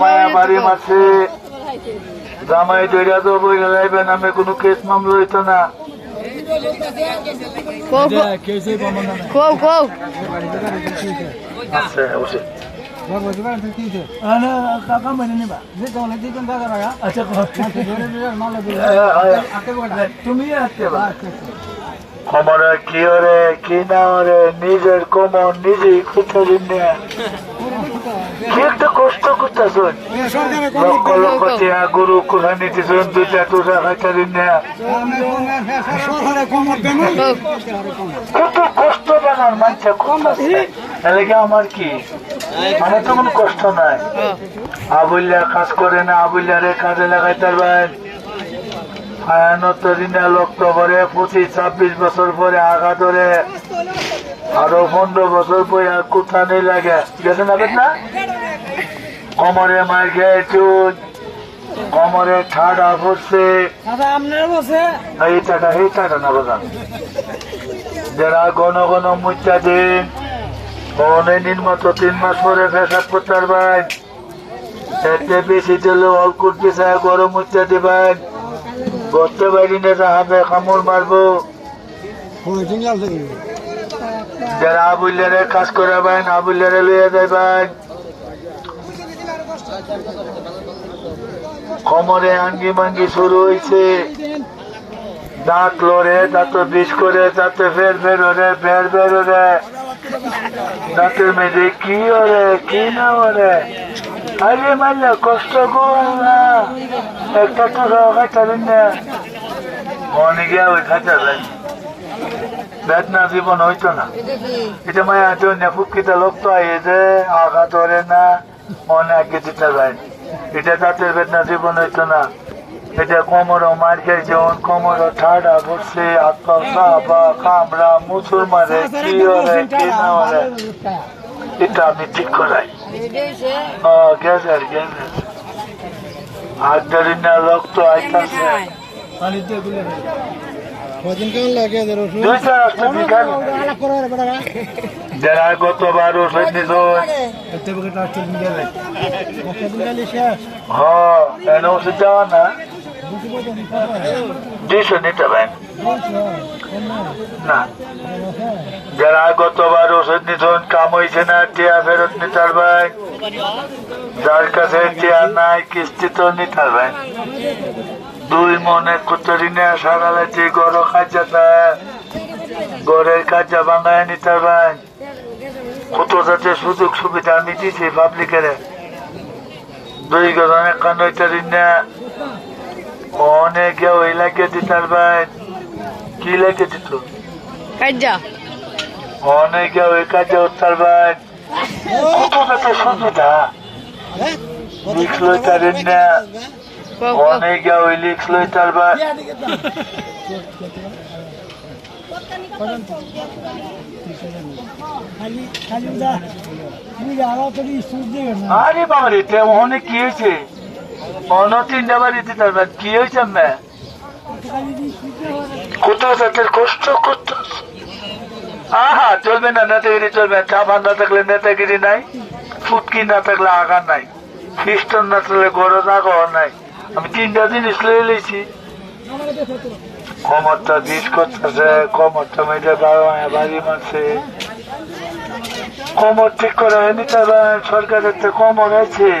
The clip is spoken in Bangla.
মায়া বাড়ি মারছে জামাই দইরা তো বইলে লাইবেন আমি কোনো কেস মামলা হইতো না আচ্ছা অবশ্যই তুমি কমরে কি ওরে কি না ওরে নিজের কোমর নিজেই খুঁজে দিন কি একটা কষ্ট করতেছ লক্ষ লক্ষ টিয়া গরু কোথায় নিতেছ দুইটা টুটা খাইতে দিন কত কষ্ট জানার মানুষের তাহলে কি আমার কি আমার তো কোনো কষ্ট নাই আবুল্লা কাজ করে না আবুল্লারে কাজে লাগাইতে পারবেন অক্টোবরে 25-26 বছর পরে আগা ধরে আরো 15 বছর পরে আর কোথা নেই লাগে গেছে না না কমরে মার খেয়ে চুন কমরে ঠাডা পড়ছে এই টাটা না বোঝান যারা ঘন ঘন মুচা দিন অনেকদিন মতো 3 মাস পরে ফেসাব করতে পারবেন এতে বেশি দিলে অলকুট পিছায় গরম মুচা দিবেন করতে পারি না যাহাবে কামড় মারবো যারা আবুল্লারে কাজ করাবেন আবুল্লারে লইয়া যাইবেন কোমরে আঙ্গি মাঙ্গি শুরু হয়েছে দাঁত লড়ে দাঁত বিষ করে দাঁতে ফের ওরে দাঁতের মেয়েদের কি ওরে কি না ওরে আরে মারলে কষ্ট কর না একটা তো খাইতারেন না মনে গিয়া ওই খাইতে বেদনা জীবন হইতো না এটা মায়া জন্য ফুকিতে লোক তো আই যে আগা ধরে না মনে আগে দিতে যায় এটা দাঁতের বেদনা জীবন হইতো না এটা কোমরও মার খেয়ে যেমন কোমরও ঠাডা পড়ছে হাত পাও চাপা কামড়া মুসুর মারে কি ওরে কি না ওরে এটা আমি ঠিক করাই গেছে হাত ধরি না রক্ত আইতাছে যারা গতবার ওষুধ নিত ওষুধ দেওয়া না 200 নিতে পারেন না যারা গতবার ওষুধ নিতেন কাম হয়েছে না টিয়া ফেরত নিতে পারবেন যার কাছে টিয়া নাই কিস্তি তো নিতে পারবেন 2 মনে কুতরিনে সারালাইতে গড় কাজটা গড়ের কাজা বাঙায় নিতে পারবেন কত যাতে সুযোগ সুবিধা আমি দিচ্ছি পাবলিকের 2 গজনে কান্ডারি না অনেকে ওই লাগে দিতে পারবেন কি লাগে দিত অনেকে ওই কাজে উঠতে পারবেন কত যাতে সুবিধা লিখ লইতারেন না অনেকে ওই লিখ লইতে পারবেন আরে বাবা রে অনেক কি হয়েছে অনতিনটা বাড়ি দিতে পারবেন কি হয়েছে কোথাও তাদের কষ্ট করতে আহা চলবে না নেতাগিরি চলবে চা ভান না থাকলে নেতাগিরি নাই ফুটকি না থাকলে আগার নাই খ্রিস্টান না থাকলে গরজ আগাও নাই আমি 3টা জিনিস লয়ে লইছি কোমরটা বিষ করতেছে কোমরটা মেয়েদের বাড়ি মারছে কোমর ঠিক করে নিতে পারেন সরকারের তো কোমর আছে